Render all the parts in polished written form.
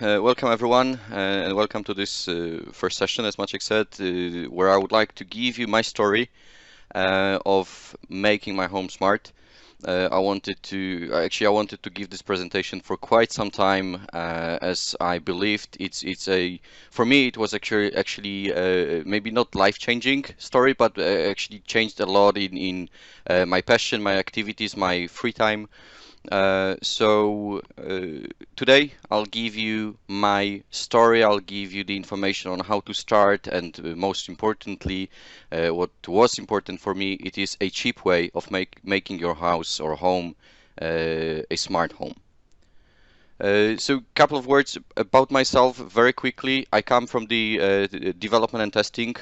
Welcome everyone, and welcome to this first session, as Maciek said, where I would like to give you my story of making my home smart. I wanted to give this presentation for quite some time, as I believed for me it was actually maybe not life-changing story, but actually changed a lot in my passion, my activities, my free time. Today I'll give you my story, I'll give you the information on how to start, and most importantly, what was important for me, it is a cheap way of making your house or home a smart home. So, a couple of words about myself very quickly. I come from the development and testing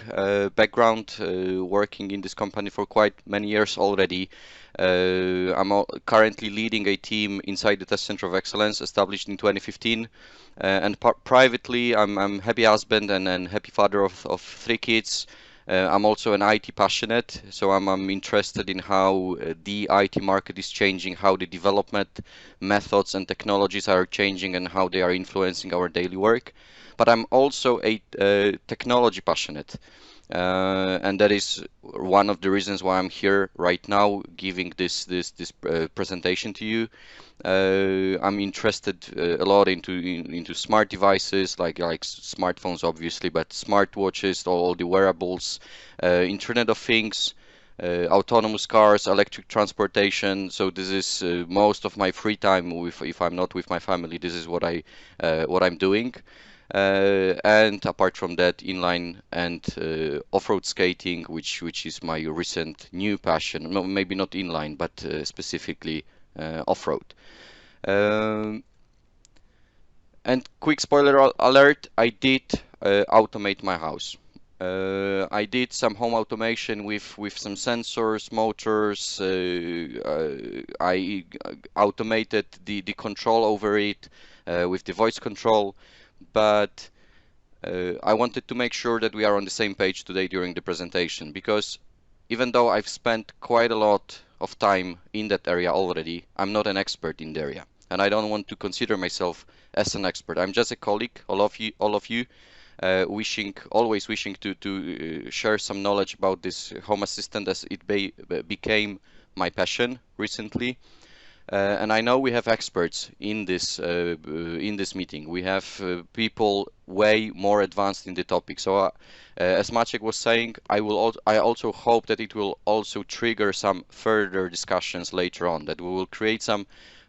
background, working in this company for quite many years already. I'm currently leading a team inside the Test Center of Excellence established in 2015. And privately, I'm happy husband and happy father of 3 kids. I'm also an IT passionate, so I'm interested in how the IT market is changing, how the development methods and technologies are changing, and how they are influencing our daily work. But I'm also a technology passionate. And that is one of the reasons why I'm here right now giving this presentation to you. I'm interested a lot into smart devices like smartphones obviously, but smartwatches, all the wearables, Internet of Things, autonomous cars, electric transportation. So this is most of my free time. If I'm not with my family, this is what I'm doing. And apart from that, inline and off-road skating, which is my recent new passion. No, maybe not inline, but specifically off-road. Um, and quick spoiler alert, I did automate my house. I did some home automation with some sensors, motors. I automated the control over it with the voice control, but I wanted to make sure that we are on the same page today during the presentation, because even though I've spent quite a lot of time in that area already, I'm not an expert in the area, and I don't want to consider myself as an expert. I'm just a colleague, all of you, always wishing to share some knowledge about this home assistant, as it became my passion recently. And I know we have experts in this meeting. We have people way more advanced in the topic. So, as Maciek was saying, I also hope that it will also trigger some further discussions later on. That we will create some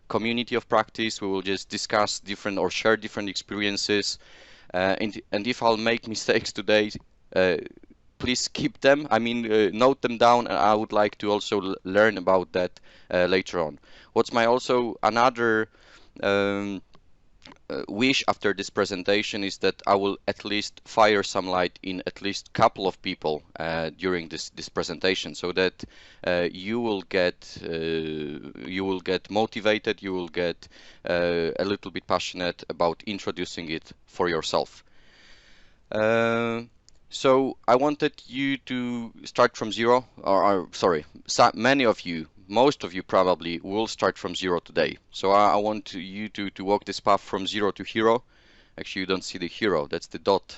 community of practice. We will just discuss different or share different experiences. And if I'll make mistakes today, please keep them. I mean, note them down, and I would like to also learn about that later on. What's my also another um, wish after this presentation is that I will at least fire some light in at least couple of people during this presentation, so that you will get motivated, you will get a little bit passionate about introducing it for yourself. So I wanted you to start from zero, or sorry, many of you, most of you probably will start from zero today. So I want you to walk this path from zero to hero. Actually, you don't see the hero, that's the dot,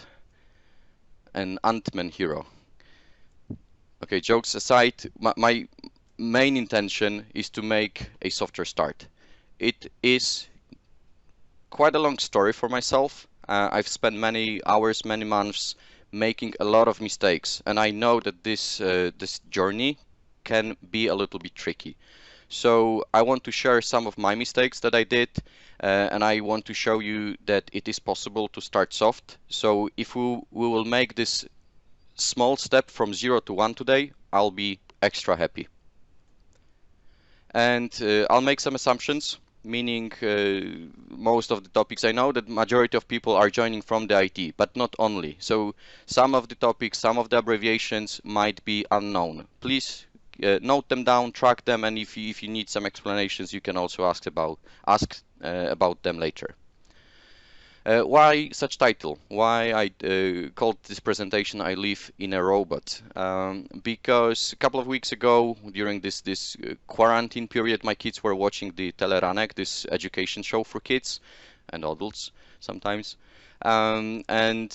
an Ant-Man hero. Okay, jokes aside, my main intention is to make a software start. It is quite a long story for myself. I've spent many hours, many months making a lot of mistakes, and I know that this journey can be a little bit tricky. So I want to share some of my mistakes that I did, and I want to show you that it is possible to start soft. So if we will make this small step from 0 to 1 today, I'll be extra happy. And I'll make some assumptions, meaning most of the topics, I know that majority of people are joining from the IT, but not only. So some of the topics, some of the abbreviations might be unknown. Please note them down, track them, and if you need some explanations, you can also ask about them later. Why such title? Why I called this presentation "I Live in a Robot"? Because a couple of weeks ago, during this quarantine period, my kids were watching the Teleranek, this education show for kids and adults. sometimes. And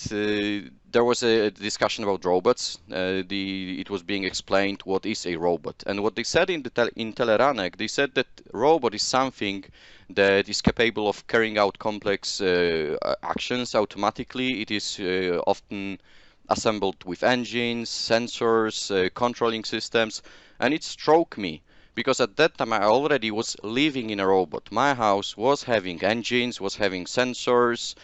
there was a discussion about robots. It was being explained what is a robot, and what they said in Teleranek, they said that robot is something that is capable of carrying out complex actions automatically. It is often assembled with engines, sensors, controlling systems, and it struck me because at that time I already was living in a robot. My house was having engines, was having sensors,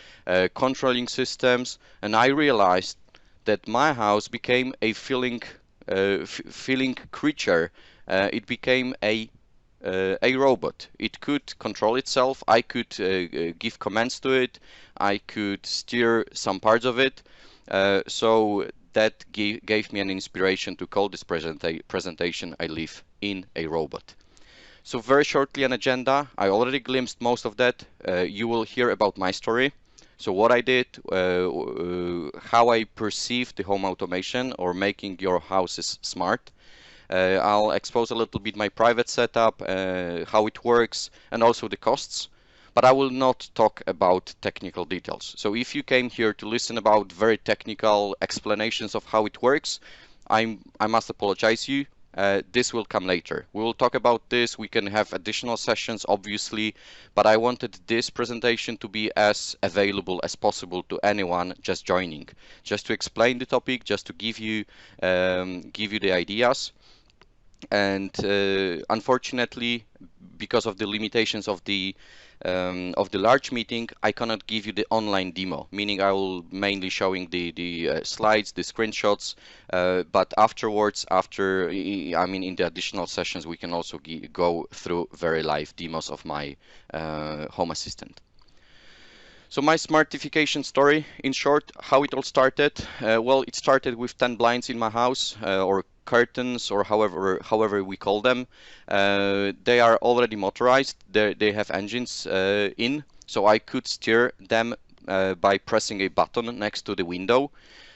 controlling systems, and I realized that my house became a feeling creature. It became a robot. It could control itself. I could give commands to it. I could steer some parts of it. So that gave me an inspiration to call this presentation I Live in a Robot. So very shortly an agenda. I already glimpsed most of that. You will hear about my story. So what I did, how I perceive the home automation or making your houses smart. I'll expose a little bit my private setup, how it works, and also the costs. But I will not talk about technical details. So if you came here to listen about very technical explanations of how it works, I must apologize you. This will come later. We will talk about this. We can have additional sessions, obviously, but I wanted this presentation to be as available as possible to anyone just joining, just to explain the topic, just to give you the ideas. And unfortunately, because of the limitations of the large meeting, I cannot give you the online demo, meaning I will mainly showing the slides, the screenshots, but afterwards, in the additional sessions, we can also go through very live demos of my Home Assistant. So my smartification story, in short, how it all started. Well, it started with 10 blinds in my house, or curtains, or however we call them. They are already motorized. They have engines in, so I could steer them by pressing a button next to the window.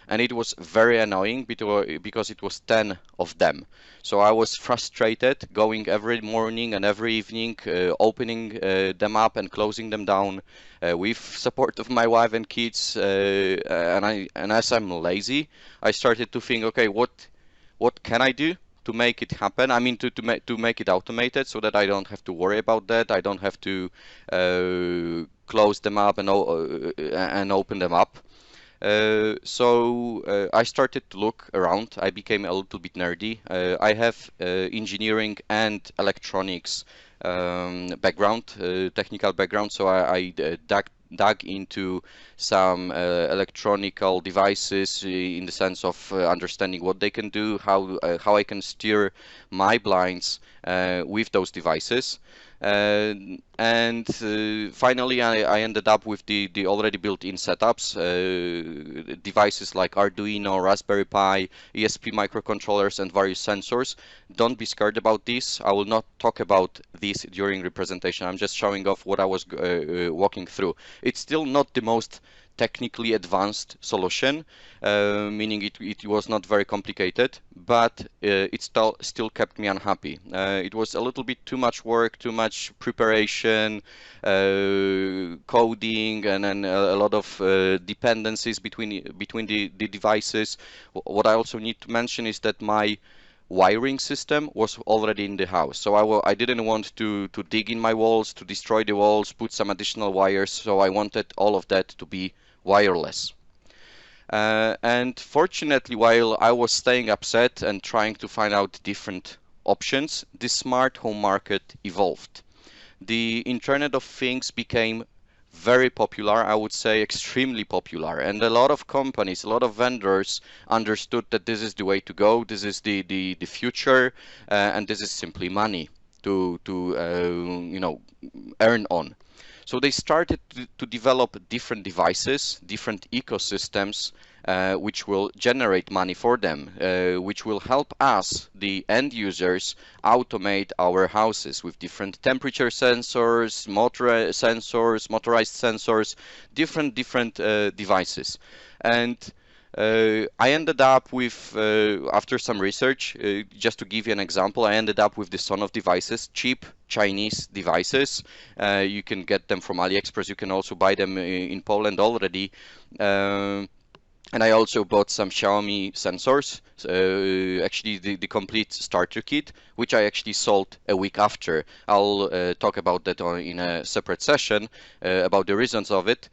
And it was very annoying because it was 10 of them. So I was frustrated going every morning and every evening, opening them up and closing them down with support of my wife and kids. And as I'm lazy, I started to think, okay, what can I do to make it happen? I mean, to make it automated so that I don't have to worry about that. I don't have to close them up and open them up. So I started to look around. I became a little bit nerdy. I have engineering and electronics background, technical background, so I dug into some electronical devices in the sense of understanding what they can do, how I can steer my blinds with those devices. And finally, I ended up with the already built-in setups, devices like Arduino, Raspberry Pi, ESP microcontrollers, and various sensors. Don't be scared about this. I will not talk about this during the presentation. I'm just showing off what I was walking through. It's still not the most technically advanced solution, meaning it was not very complicated, but it still kept me unhappy. It was a little bit too much work, too much preparation, coding, and then a lot of dependencies between the devices. What I also need to mention is that my wiring system was already in the house, so I didn't want to dig in my walls, to destroy the walls, put some additional wires, so I wanted all of that to be wireless. And fortunately, while I was staying upset and trying to find out different options, the smart home market evolved. The Internet of Things became very popular, I would say extremely popular, and a lot of companies, a lot of vendors understood that this is the way to go, this is the future, and this is simply money to earn on. So they started to develop different devices, different ecosystems, which will generate money for them, which will help us, the end users, automate our houses with different temperature sensors, motorized sensors, different devices. And I ended up with, after some research, just to give you an example, I ended up with the son of devices, cheap Chinese devices. You can get them from AliExpress. You can also buy them in Poland already. And I also bought some Xiaomi sensors, actually the complete starter kit, which I actually sold a week after. I'll talk about that in a separate session about the reasons of it.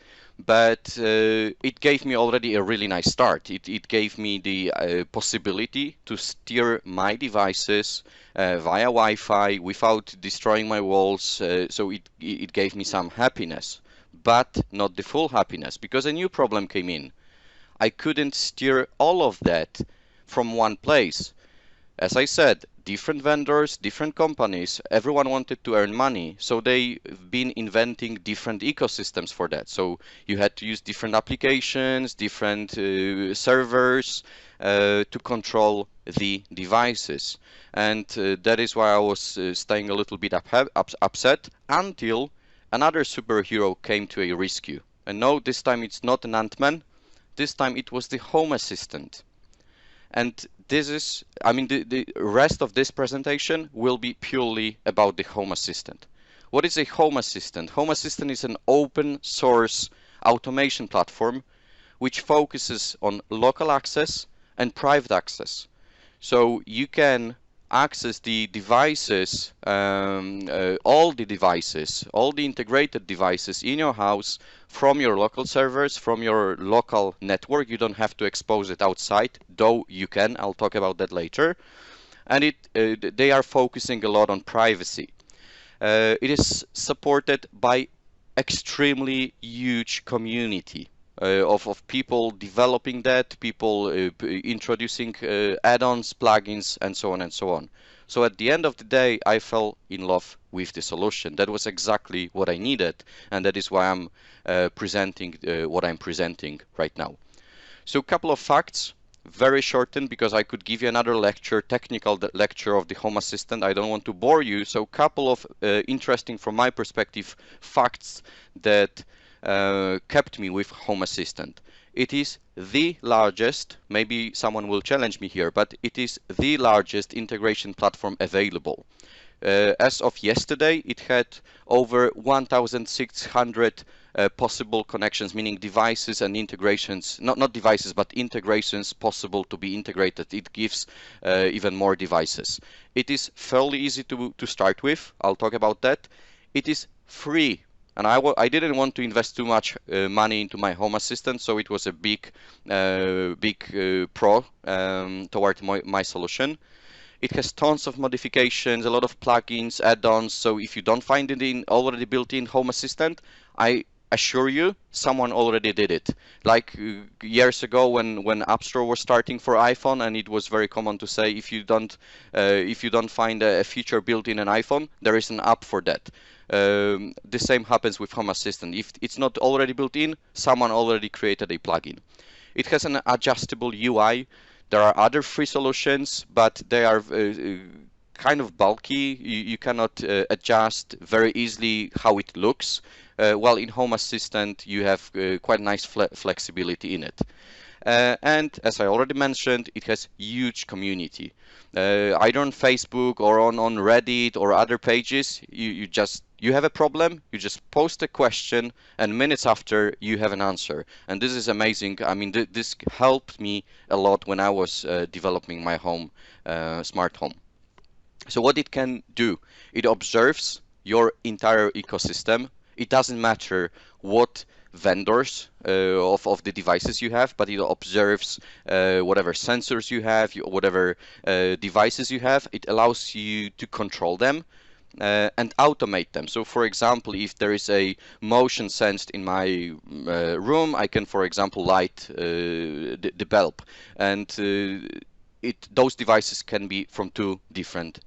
But it gave me already a really nice start. It gave me the possibility to steer my devices via Wi-Fi without destroying my walls. So it gave me some happiness, but not the full happiness, because a new problem came in. I couldn't steer all of that from one place. As I said, different vendors, different companies, everyone wanted to earn money, so they've been inventing different ecosystems for that. So you had to use different applications, different servers to control the devices. And that is why I was staying a little bit upset until another superhero came to a rescue. And no, this time it's not an Ant-Man. This time it was the Home Assistant. And this is, I mean, the rest of this presentation will be purely about the Home Assistant. What is a Home Assistant? Home Assistant is an open source automation platform which focuses on local access and private access. So you can access the devices, all the integrated devices in your house from your local servers, from your local network. You don't have to expose it outside, though you can. I'll talk about that later. And they are focusing a lot on privacy. It is supported by extremely huge community of people developing that, people introducing add-ons, plugins, and so on and so on. So at the end of the day, I fell in love with the solution. That was exactly what I needed, and that is why I'm presenting what I'm presenting right now. So a couple of facts, very shortened, because I could give you another lecture, technical lecture of the Home Assistant. I don't want to bore you. So a couple of interesting, from my perspective, facts that kept me with Home Assistant. It is the largest, maybe someone will challenge me here, but it is the largest integration platform available. As of yesterday, it had over 1,600 possible connections, meaning devices and integrations, not devices, but integrations possible to be integrated. It gives even more devices. It is fairly easy to start with. I'll talk about that. It is free. And I didn't want to invest too much money into my Home Assistant, so it was a big pro toward my solution. It has tons of modifications, a lot of plugins, add-ons, so if you don't find it in already built-in Home Assistant, I assure you, someone already did it. Like years ago when App Store was starting for iPhone, and it was very common to say if you don't find a feature built in an iPhone, there is an app for that. The same happens with Home Assistant. If it's not already built in, someone already created a plugin. It has an adjustable UI. There are other free solutions, but they are kind of bulky. You cannot adjust very easily how it looks. While in Home Assistant, you have quite nice flexibility in it. And as I already mentioned, it has huge community. Either on Facebook or on Reddit or other pages, you have a problem, you just post a question, and minutes after you have an answer. And this is amazing. I mean, this helped me a lot when I was developing my home, smart home. So what it can do, it observes your entire ecosystem. It doesn't matter what vendors of the devices you have, but it observes whatever sensors you have, whatever devices you have. It allows you to control them and automate them. So for example, if there is a motion sensed in my room, I can, for example, light the bulb, and those devices can be from two different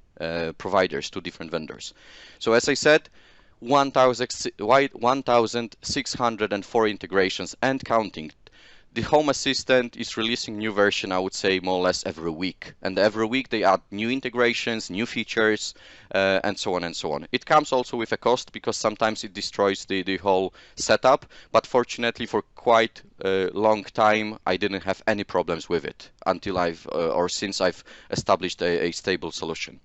providers, two different vendors. So as I said, 1,604 integrations and counting. the Home Assistant is releasing new version, I would say, more or less every week. And every week they add new integrations, new features, and so on and so on. It comes also with a cost because sometimes it destroys the whole setup. But fortunately, for quite a long time, I didn't have any problems with it until or since I've established a stable solution.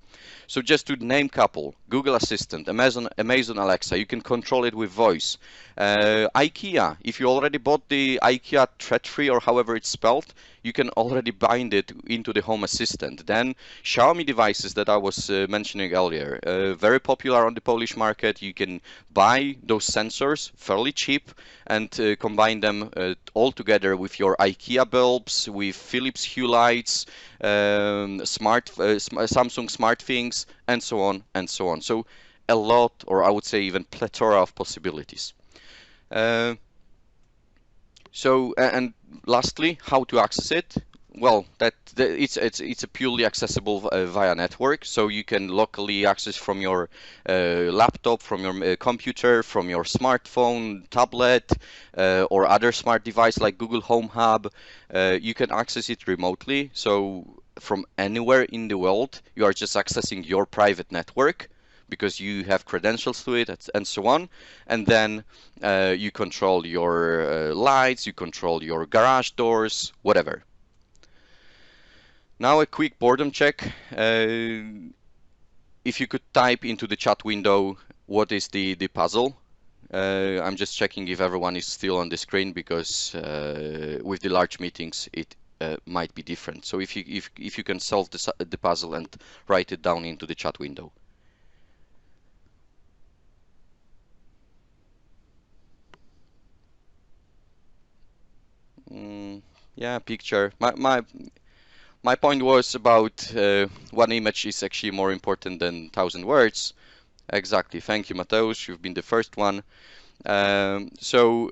So just to name couple, Google Assistant, Amazon Alexa, you can control it with voice. IKEA, if you already bought the IKEA thread-free or however it's spelled, you can already bind it into the Home Assistant. Then Xiaomi devices that I was mentioning earlier, very popular on the Polish market. You can buy those sensors fairly cheap and combine them all together with your IKEA bulbs, with Philips Hue lights, Samsung SmartThings, and so on and so on. So a lot, or I would say even plethora of possibilities. And lastly, how to access it? Well, it's a purely accessible via network, so you can locally access from your laptop, from your computer, from your smartphone, tablet, or other smart device like Google Home Hub. You can access it remotely, so from anywhere in the world, you are just accessing your private network because you have credentials to it and so on. And then you control your lights, you control your garage doors, whatever. Now a quick boredom check. If you could type into the chat window, what is the puzzle? I'm just checking if everyone is still on the screen because with the large meetings it might be different. So if you can solve the puzzle and write it down into the chat window. Yeah, picture. My point was about one image is actually more important than 1,000 words. Exactly. Thank you, Mateusz. You've been the first one. So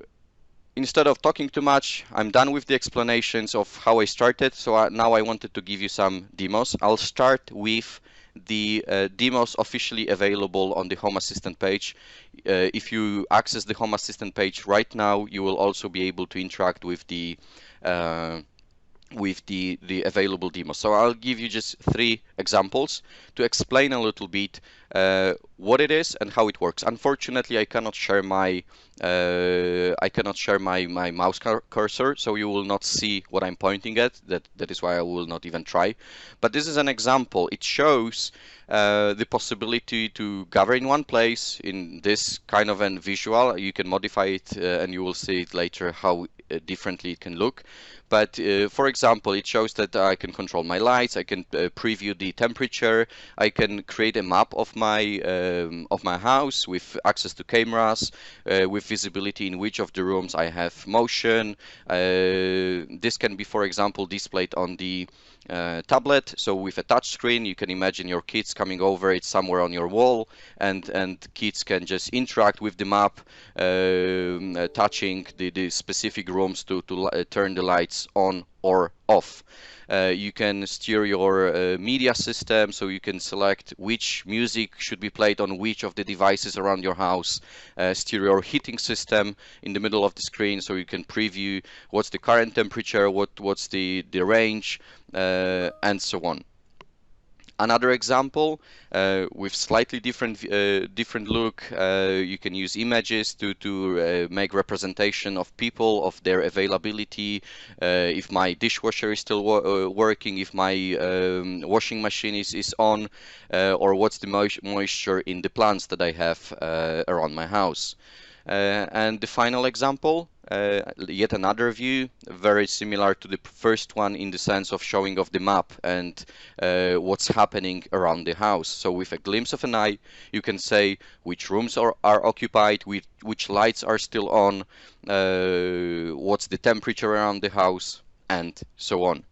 instead of talking too much, I'm done with the explanations of how I started. So now I wanted to give you some demos. I'll start with the demos officially available on the Home Assistant page. If you access the Home Assistant page right now, you will also be able to interact with the available demos. So I'll give you just 3 examples to explain a little bit what it is and how it works. Unfortunately, I cannot share my mouse cursor, so you will not see what I'm pointing at. That is why I will not even try. But this is an example. It shows the possibility to gather in one place in this kind of a visual. You can modify it and you will see it later how differently it can look. But for example, it shows that I can control my lights, I can preview the temperature, I can create a map of my house with access to cameras, with visibility in which of the rooms I have motion. This can be, for example, displayed on the tablet. So with a touch screen, you can imagine your kids coming over, it's somewhere on your wall, and kids can just interact with the map, touching the specific rooms to turn the lights on or off. You can steer your media system, so you can select which music should be played on which of the devices around your house. Steer your heating system in the middle of the screen, so you can preview what's the current temperature, what's the range, and so on. Another example with slightly different look, you can use images to make representation of people, of their availability, if my dishwasher is still working, if my washing machine is on, or what's the moisture in the plants that I have around my house. And the final example, yet another view, very similar to the first one in the sense of showing off the map and what's happening around the house. So with a glimpse of an eye, you can say which rooms are occupied, which lights are still on, what's the temperature around the house, and so on.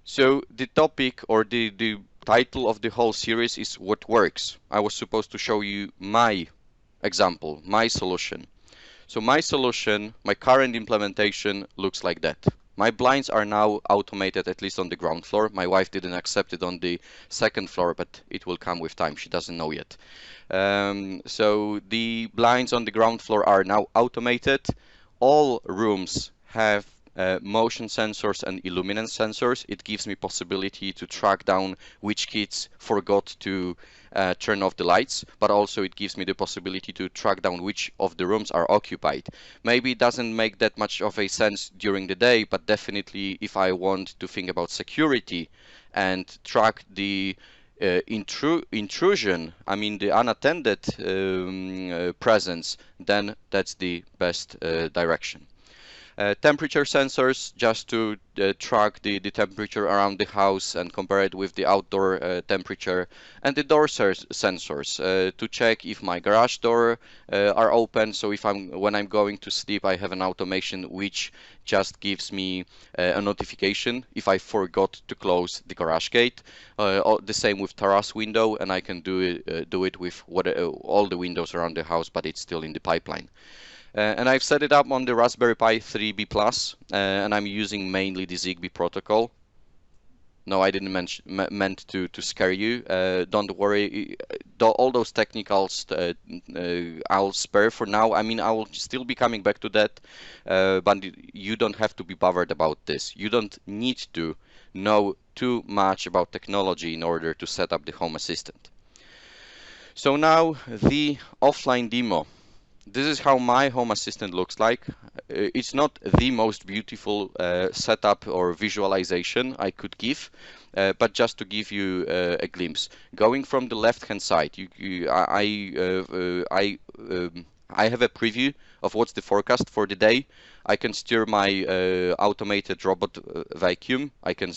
So the topic or the title of the whole series is What Works. I was supposed to show you my example, my solution. So my solution, my current implementation looks like that. My blinds are now automated, at least on the ground floor. My wife didn't accept it on the second floor, but it will come with time. She doesn't know yet. So the blinds on the ground floor are now automated. All rooms have motion sensors and illuminance sensors. It gives me possibility to track down which kids forgot to turn off the lights, but also it gives me the possibility to track down which of the rooms are occupied. Maybe it doesn't make that much of a sense during the day, but definitely if I want to think about security and track the intrusion, I mean the unattended presence, then that's the best direction. Temperature sensors, just to track the temperature around the house and compare it with the outdoor temperature, and the door sensors to check if my garage door are open. So if when I'm going to sleep, I have an automation which just gives me a notification if I forgot to close the garage gate. The same with terrace window, and I can do it with all the windows around the house, but it's still in the pipeline. And I've set it up on the Raspberry Pi 3B Plus, and I'm using mainly the Zigbee protocol. No, I didn't meant to scare you. Don't worry. All those technicals I'll spare for now. I mean, I will still be coming back to that, but you don't have to be bothered about this. You don't need to know too much about technology in order to set up the Home Assistant. So now the offline demo. This is how my Home Assistant looks like. It's not the most beautiful setup or visualization I could give, but just to give you a glimpse. Going from the left-hand side, I have a preview of what's the forecast for the day. I can steer my automated robot vacuum. I can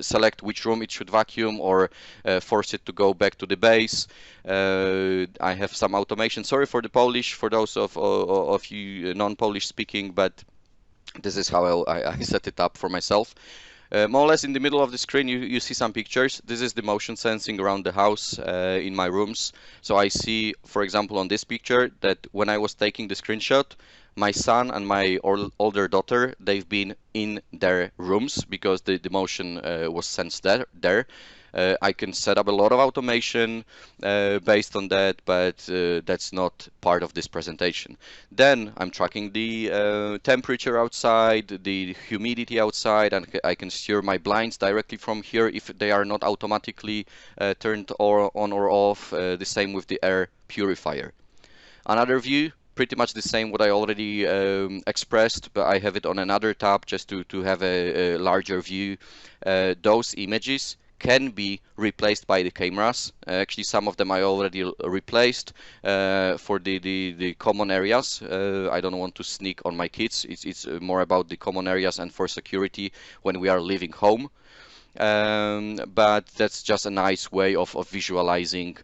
select which room it should vacuum or force it to go back to the base. I have some automation. Sorry for the Polish, for those of you non-Polish speaking, but this is how I set it up for myself. More or less in the middle of the screen you see some pictures. This is the motion sensing around the house in my rooms. So I see, for example, on this picture that when I was taking the screenshot, my son and my older daughter, they've been in their rooms because the motion was sensed there. I can set up a lot of automation based on that, but that's not part of this presentation. Then I'm tracking the temperature outside, the humidity outside, and I can steer my blinds directly from here if they are not automatically turned on or off. The same with the air purifier. Another view, pretty much the same what I already expressed, but I have it on another tab just to have a larger view. Those images can be replaced by the cameras. Actually, some of them I already replaced for the common areas. I don't want to sneak on my kids. It's more about the common areas and for security when we are leaving home. But that's just a nice way of visualizing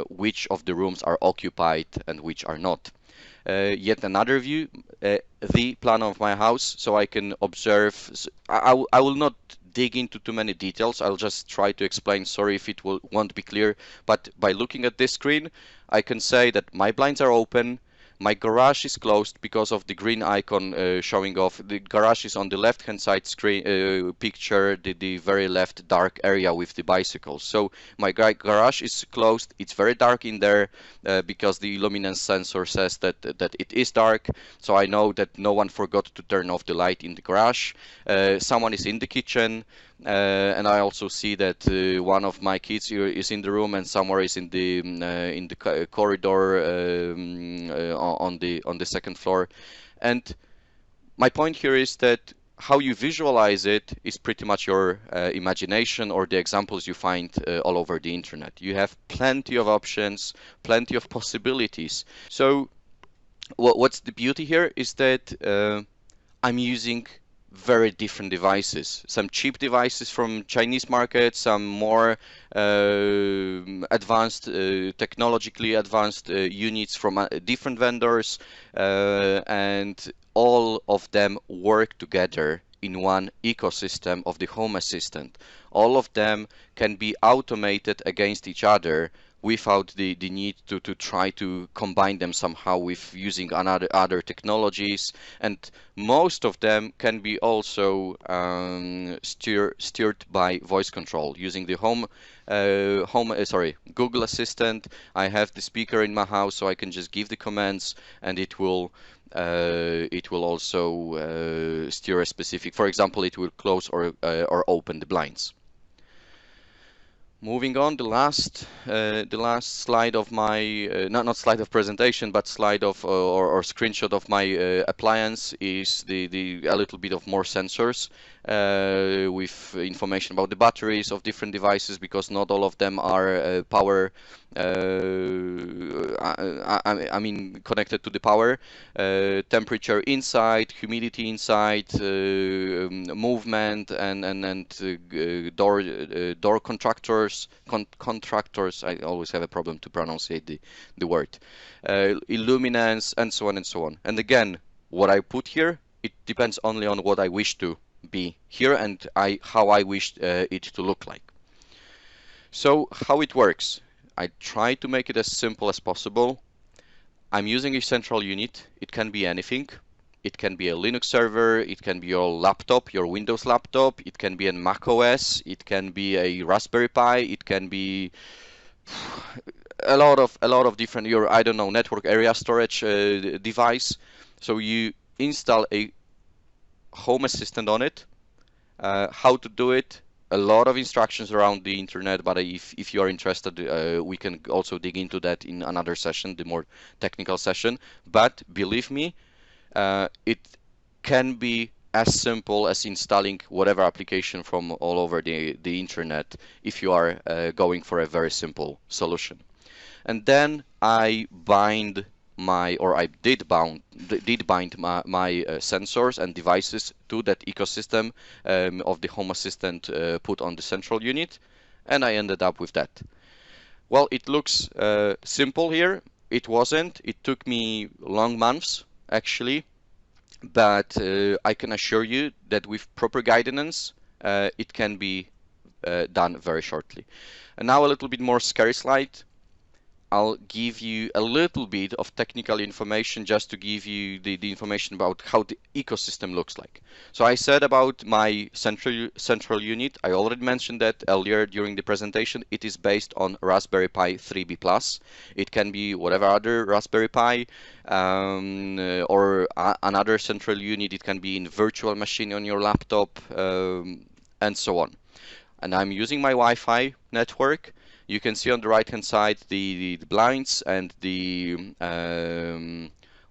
which of the rooms are occupied and which are not. Yet another view, the plan of my house, so I can observe. I will not dig into too many details. I'll just try to explain. Sorry if it won't be clear, but by looking at this screen, I can say that my blinds are open. My garage is closed because of the green icon showing off. The garage is on the left-hand side screen picture, the very left dark area with the bicycles. So my garage is closed. It's very dark in there because the illuminance sensor says that it is dark. So I know that no one forgot to turn off the light in the garage. Someone is in the kitchen. And I also see that one of my kids is in the room and somewhere is in the corridor on the second floor. And my point here is that how you visualize it is pretty much your imagination or the examples you find all over the internet. You have plenty of options, plenty of possibilities. So what's the beauty here is that I'm using very different devices. Some cheap devices from Chinese market, some more advanced, technologically advanced units from different vendors, and all of them work together in one ecosystem of the Home Assistant. All of them can be automated against each other without the need to try to combine them somehow with using other technologies. And most of them can be also steered by voice control using the Google Assistant. I have the speaker in my house, so I can just give the commands, and it will also steer a specific. For example, it will close or open the blinds. Moving on, the last slide of my not slide of presentation, but slide of or screenshot of my appliance is the a little bit of more sensors with information about the batteries of different devices, because not all of them are power. I mean, connected to the power, temperature inside, humidity inside, movement, and door contractors. I always have a problem to pronounce the word. Illuminance, and so on and so on. And again, what I put here, it depends only on what I wish to be here and how I wish it to look like. So how it works? I try to make it as simple as possible. I'm using a central unit. It can be anything. It can be a Linux server, it can be your laptop, your Windows laptop, it can be a Mac OS, it can be a Raspberry Pi, it can be a lot of different, your, I don't know, network area storage device. So you install a Home Assistant on it. How to do it? A lot of instructions around the internet, but if you are interested, we can also dig into that in another session, the more technical session. But believe me, it can be as simple as installing whatever application from all over the internet if you are going for a very simple solution. And then I did bind my sensors and devices to that ecosystem of the Home Assistant put on the central unit, and I ended up with that. Well, it looks simple here. It wasn't. It took me long months, actually, but I can assure you that with proper guidance, it can be done very shortly. And now a little bit more scary slide. I'll give you a little bit of technical information just to give you the information about how the ecosystem looks like. So I said about my central unit, I already mentioned that earlier during the presentation. It is based on Raspberry Pi 3B+. It can be whatever other Raspberry Pi or another central unit. It can be in virtual machine on your laptop and so on. And I'm using my Wi-Fi network. You can see on the right hand side the blinds and the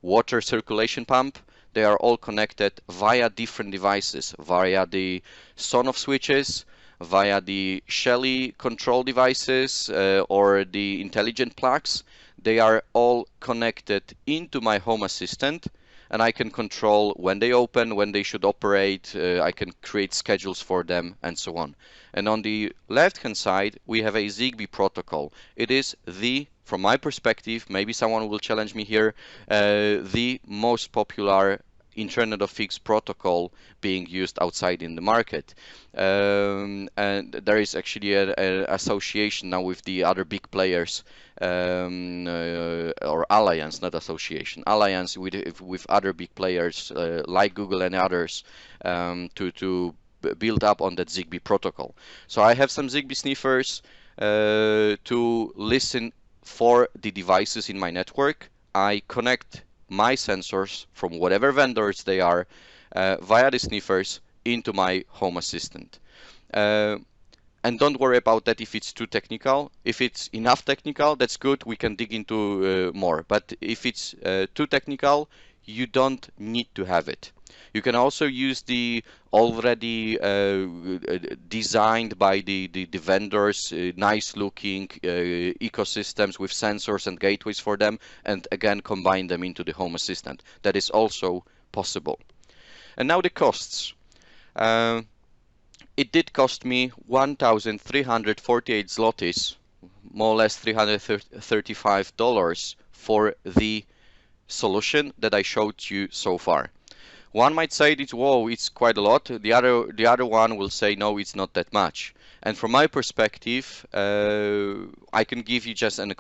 water circulation pump. They are all connected via different devices, via the Sonoff switches, via the Shelly control devices or the intelligent plugs. They are all connected into my Home Assistant, and I can control when they open, when they should operate. I can create schedules for them, and so on. And on the left-hand side, we have a Zigbee protocol. It is from my perspective, maybe someone will challenge me here, the most popular Internet of Things protocol being used outside in the market. And there is actually an association now with the other big players, or alliance, not association, alliance with other big players like Google and others to build up on that Zigbee protocol. So I have some Zigbee Sniffers to listen for the devices in my network. I connect my sensors from whatever vendors they are via the sniffers into my Home Assistant. And don't worry about that if it's too technical. If it's enough technical, that's good. We can dig into more. But if it's too technical, you don't need to have it. You can also use the already designed by the vendors, nice looking ecosystems with sensors and gateways for them, and again combine them into the Home Assistant. That is also possible. And now the costs. It did cost me 1,348 zlotys, more or less $335 for the solution that I showed you so far. One might say it's whoa, it's quite a lot. The other one will say no, it's not that much. And from my perspective, I can give you just a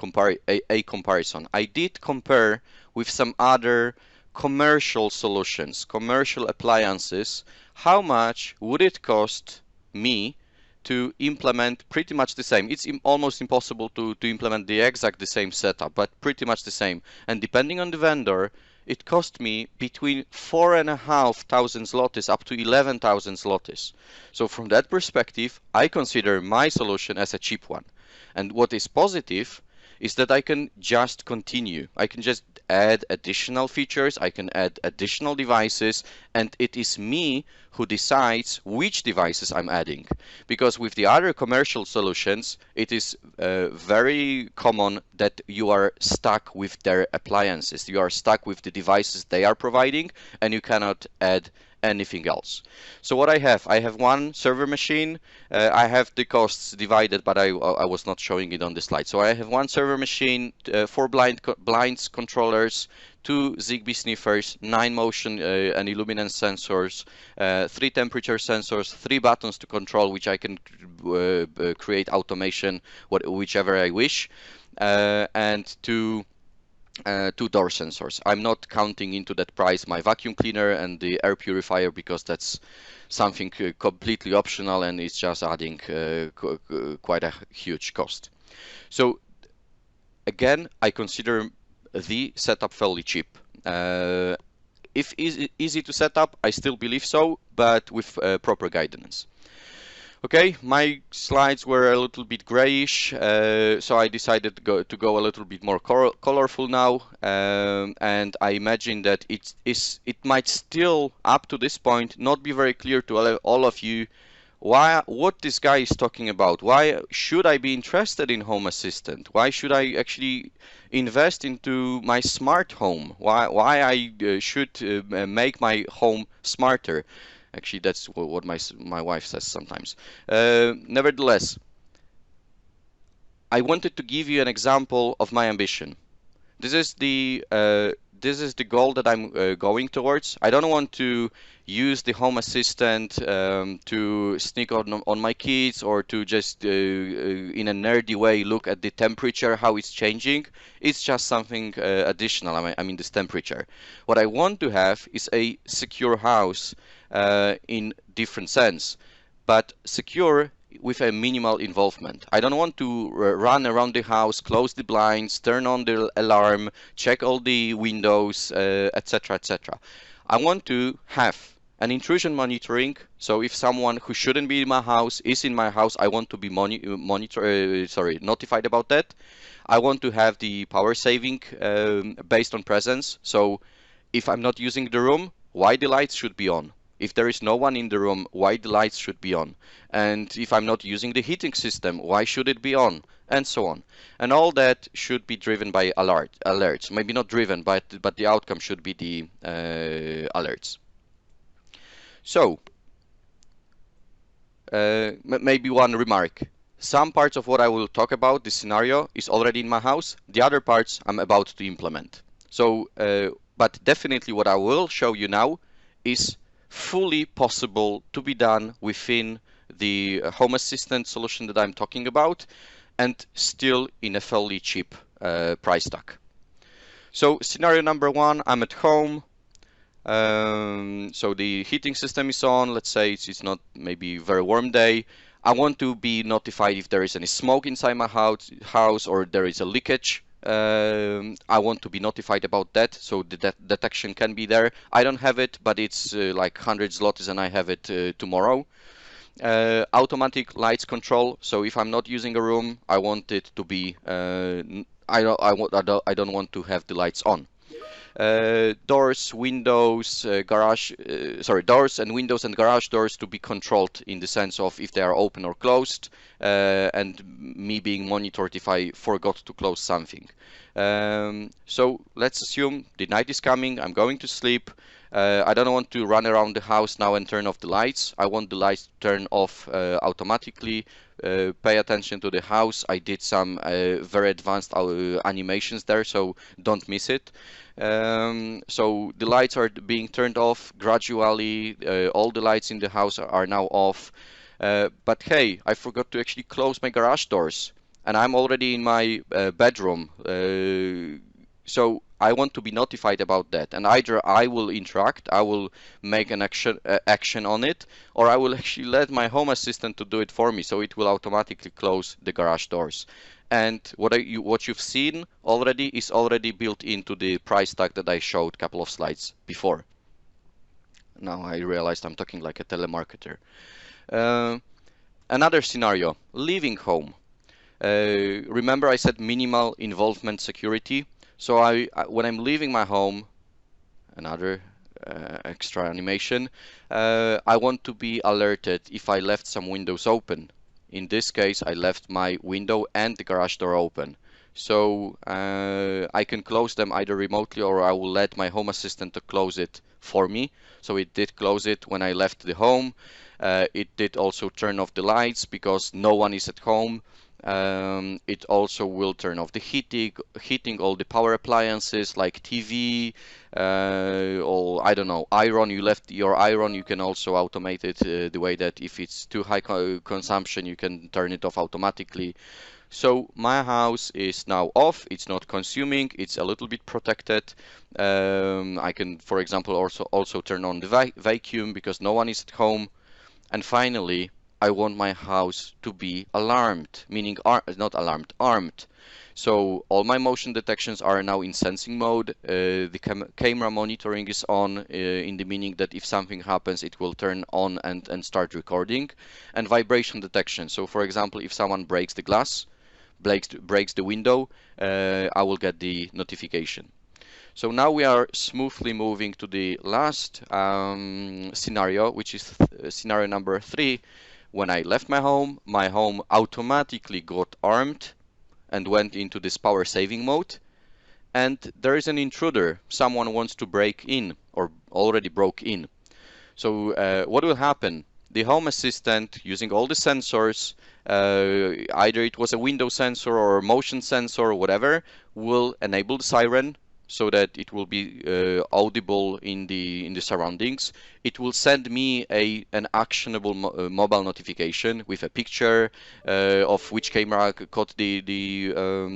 comparison. I did compare with some other commercial solutions, commercial appliances. How much would it cost me to implement pretty much the same? It's almost impossible to implement the same setup, but pretty much the same. And depending on the vendor, it cost me between 4,500 zlotys up to 11,000 zlotys. So from that perspective, I consider my solution as a cheap one. And what is positive is that I can just continue. I can just add additional features, I can add additional devices, and it is me who decides which devices I'm adding. Because with the other commercial solutions, it is very common that you are stuck with their appliances. You are stuck with the devices they are providing, and you cannot add anything else. So what I have one server machine. I have the costs divided, but I was not showing it on the slide. So I have one server machine, 4 blinds controllers, 2 Zigbee Sniffers, 9 motion and illuminance sensors, 3 temperature sensors, 3 buttons to control, which I can create automation whichever I wish, and 2 door sensors. I'm not counting into that price my vacuum cleaner and the air purifier, because that's something completely optional and it's just adding quite a huge cost. So again, I consider the setup fairly cheap. If easy to set up, I still believe so, but with proper guidance. Okay, my slides were a little bit grayish, so I decided to go a little bit more colorful now, and I imagine that it might still, up to this point, not be very clear to all of you what this guy is talking about. Why should I be interested in Home Assistant? Why should I actually invest into my smart home? Why I should make my home smarter? Actually, that's what my wife says sometimes. Nevertheless, I wanted to give you an example of my ambition. This is the goal that I'm going towards. I don't want to use the Home Assistant to sneak on my kids, or to just in a nerdy way look at the temperature, how it's changing. It's just something additional. I mean this temperature. What I want to have is a secure house in different sense, but secure with a minimal involvement. I don't want to run around the house, close the blinds, turn on the alarm, check all the windows, etc., etc. I want to have an intrusion monitoring. So if someone who shouldn't be in my house is in my house, I want to be notified about that. I want to have the power saving based on presence. So if I'm not using the room, why the lights should be on? If there is no one in the room, why the lights should be on? And if I'm not using the heating system, why should it be on? And so on. And all that should be driven by alerts. Maybe not driven, but the outcome should be the alerts. So, maybe one remark. Some parts of what I will talk about, this scenario, is already in my house. The other parts I'm about to implement. So, but definitely what I will show you now is fully possible to be done within the Home Assistant solution that I'm talking about, and still in a fairly cheap price tag. So scenario number 1, I'm at home. So the heating system is on. Let's say it's not maybe a very warm day. I want to be notified if there is any smoke inside my house or there is a leakage. I want to be notified about that, so the detection can be there. I don't have it, but it's like 100 zlotys and I have it tomorrow. Automatic lights control. So if I'm not using a room, I want it to be. I don't want to have the lights on. Doors, windows, doors and windows and garage doors to be controlled in the sense of if they are open or closed, and me being monitored if I forgot to close something. So let's assume the night is coming, I'm going to sleep. I don't want to run around the house now and turn off the lights. I want the lights to turn off automatically. Pay attention to the house. I did some very advanced animations there, so don't miss it. So the lights are being turned off gradually. All the lights in the house are now off. But hey, I forgot to actually close my garage doors, and I'm already in my bedroom. So I want to be notified about that, and either I will interact, I will make an action on it, or I will actually let my home assistant to do it for me, so it will automatically close the garage doors. And what you've seen already is already built into the price tag that I showed a couple of slides before. Now I realized I'm talking like a telemarketer. Another scenario, leaving home. Remember I said minimal involvement security? So when I'm leaving my home, another extra animation, I want to be alerted if I left some windows open. In this case, I left my window and the garage door open. So I can close them either remotely, or I will let my home assistant to close it for me. So it did close it when I left the home. It did also turn off the lights because no one is at home. It also will turn off the heating, all the power appliances like TV, or I don't know, iron. You left your iron, you can also automate it the way that if it's too high consumption, you can turn it off automatically. So my house is now off, it's not consuming, it's a little bit protected. I can, for example, also turn on the vacuum because no one is at home. And finally, I want my house to be alarmed, meaning not alarmed, armed. So all my motion detections are now in sensing mode. The camera monitoring is on, in the meaning that if something happens, it will turn on and start recording. And vibration detection. So for example, if someone breaks the glass, breaks the window, I will get the notification. So now we are smoothly moving to the last scenario, which is scenario number 3. When I left my home automatically got armed and went into this power saving mode. And there is an intruder. Someone wants to break in or already broke in. So what will happen? The home assistant, using all the sensors, either it was a window sensor or a motion sensor or whatever, will enable the siren so that it will be audible in the surroundings. It will send me an actionable mobile notification with a picture of which camera caught the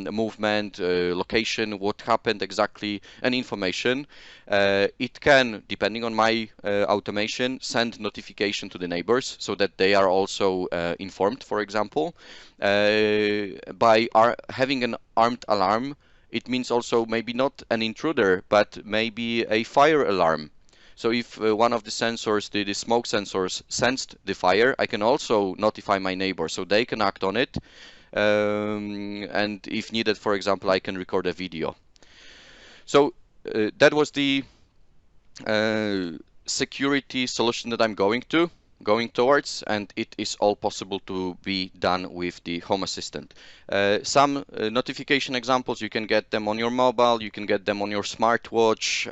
movement, location, what happened exactly, and information. It can, depending on my automation, send notification to the neighbors so that they are also informed, for example. By having an armed alarm, it means also maybe not an intruder, but maybe a fire alarm. So if one of the sensors, the smoke sensors, sensed the fire, I can also notify my neighbor so they can act on it. And if needed, for example, I can record a video. So that was the security solution that I'm going towards, and it is all possible to be done with the Home Assistant. Some notification examples, you can get them on your mobile, you can get them on your smartwatch.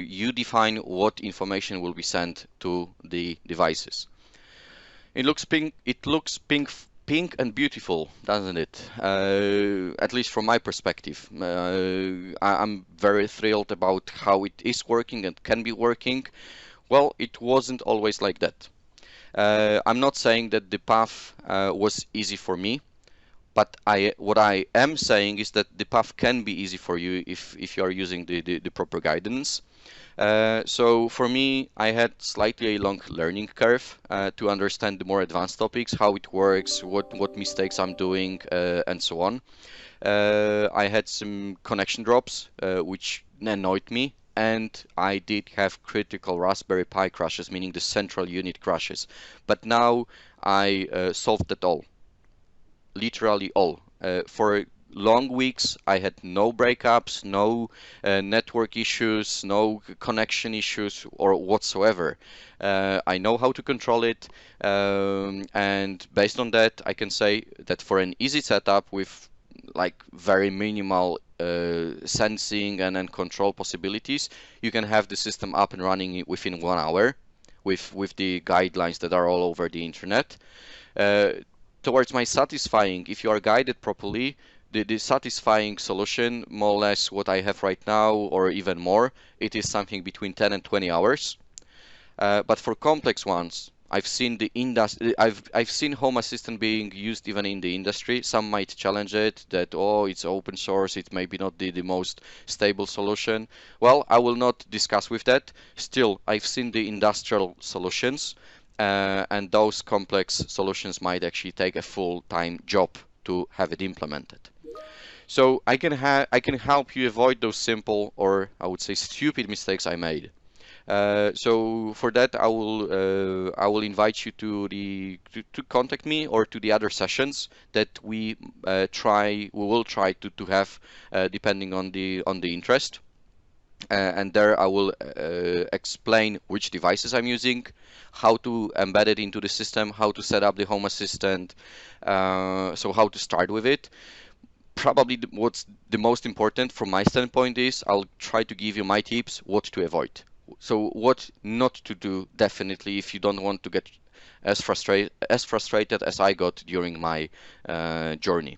You define what information will be sent to the devices. It looks pink and beautiful, doesn't it? At least from my perspective. I'm very thrilled about how it is working and can be working. Well, it wasn't always like that. I'm not saying that the path was easy for me, but what I am saying is that the path can be easy for you if you are using the proper guidance. So for me, I had slightly a long learning curve to understand the more advanced topics, how it works, what mistakes I'm doing, and so on. I had some connection drops, which annoyed me, and I did have critical Raspberry Pi crashes, meaning the central unit crashes. But now I solved it all, literally all. For long weeks, I had no breakups, no network issues, no connection issues or whatsoever. I know how to control it, and based on that, I can say that for an easy setup with like very minimal sensing and control possibilities, you can have the system up and running within 1 hour with the guidelines that are all over the internet. Towards my satisfying, if you are guided properly, the satisfying solution, more or less what I have right now, or even more, it is something between 10 and 20 hours. But for complex ones, I've seen the industry, I've seen Home Assistant being used even in the industry. Some might challenge it that, oh, it's open source, it may be not the most stable solution. Well, I will not discuss with that. Still, I've seen the industrial solutions, and those complex solutions might actually take a full-time job to have it implemented. So I can help you avoid those simple, or I would say stupid mistakes I made. So for that, I will invite you to contact me, or to the other sessions that we will try to have, depending on the interest. And there I will explain which devices I'm using, how to embed it into the system, how to set up the Home Assistant, so how to start with it. Probably what's the most important from my standpoint is I'll try to give you my tips what to avoid. So what not to do, definitely, if you don't want to get as frustrated as I got during my journey.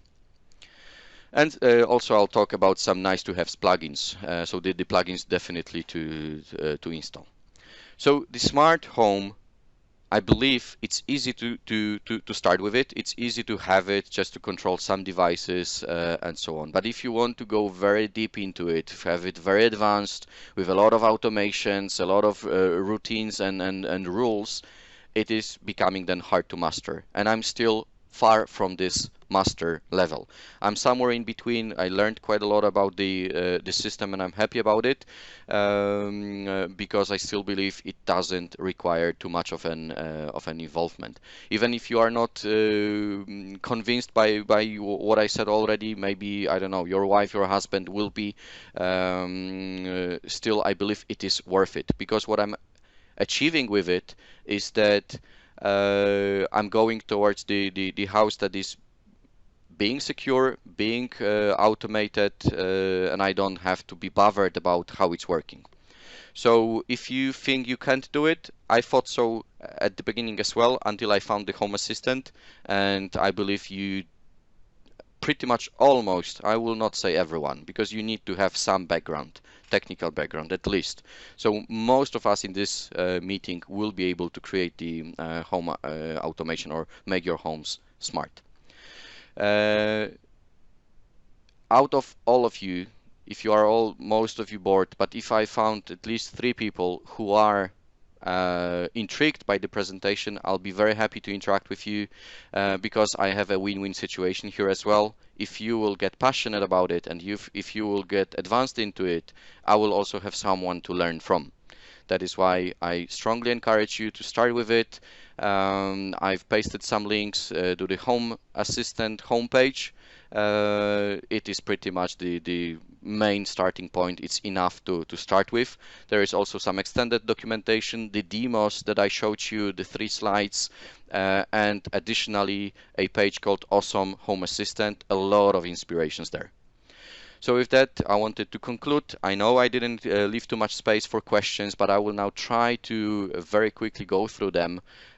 And also I'll talk about some nice to have plugins. So the plugins definitely to install. So the smart home, I believe it's easy to start with it. It's easy to have it, just to control some devices and so on. But if you want to go very deep into it, have it very advanced with a lot of automations, a lot of routines and rules, it is becoming then hard to master. And I'm still far from this master level. I'm somewhere in between. I learned quite a lot about the system, and I'm happy about it, because I still believe it doesn't require too much of an involvement. Even if you are not convinced by what I said already, maybe, I don't know, your wife, your husband will be, still I believe it is worth it, because what I'm achieving with it is that I'm going towards the house that is being secure, being automated, and I don't have to be bothered about how it's working. So if you think you can't do it, I thought so at the beginning as well, until I found the Home Assistant, and I believe you pretty much almost, I will not say everyone, because you need to have some background, technical background at least. So most of us in this meeting will be able to create the home automation, or make your homes smart. Out of all of you, if you are most of you bored, but if I found at least 3 people who are intrigued by the presentation, I'll be very happy to interact with you, because I have a win-win situation here as well. If you will get passionate about it, and if you will get advanced into it, I will also have someone to learn from. That is why I strongly encourage you to start with it. I've pasted some links to the Home Assistant homepage. It is pretty much the main starting point. It's enough to start with. There is also some extended documentation, the demos that I showed you, the 3 slides, and additionally a page called Awesome Home Assistant. A lot of inspirations there. So with that, I wanted to conclude. I know I didn't leave too much space for questions, but I will now try to very quickly go through them.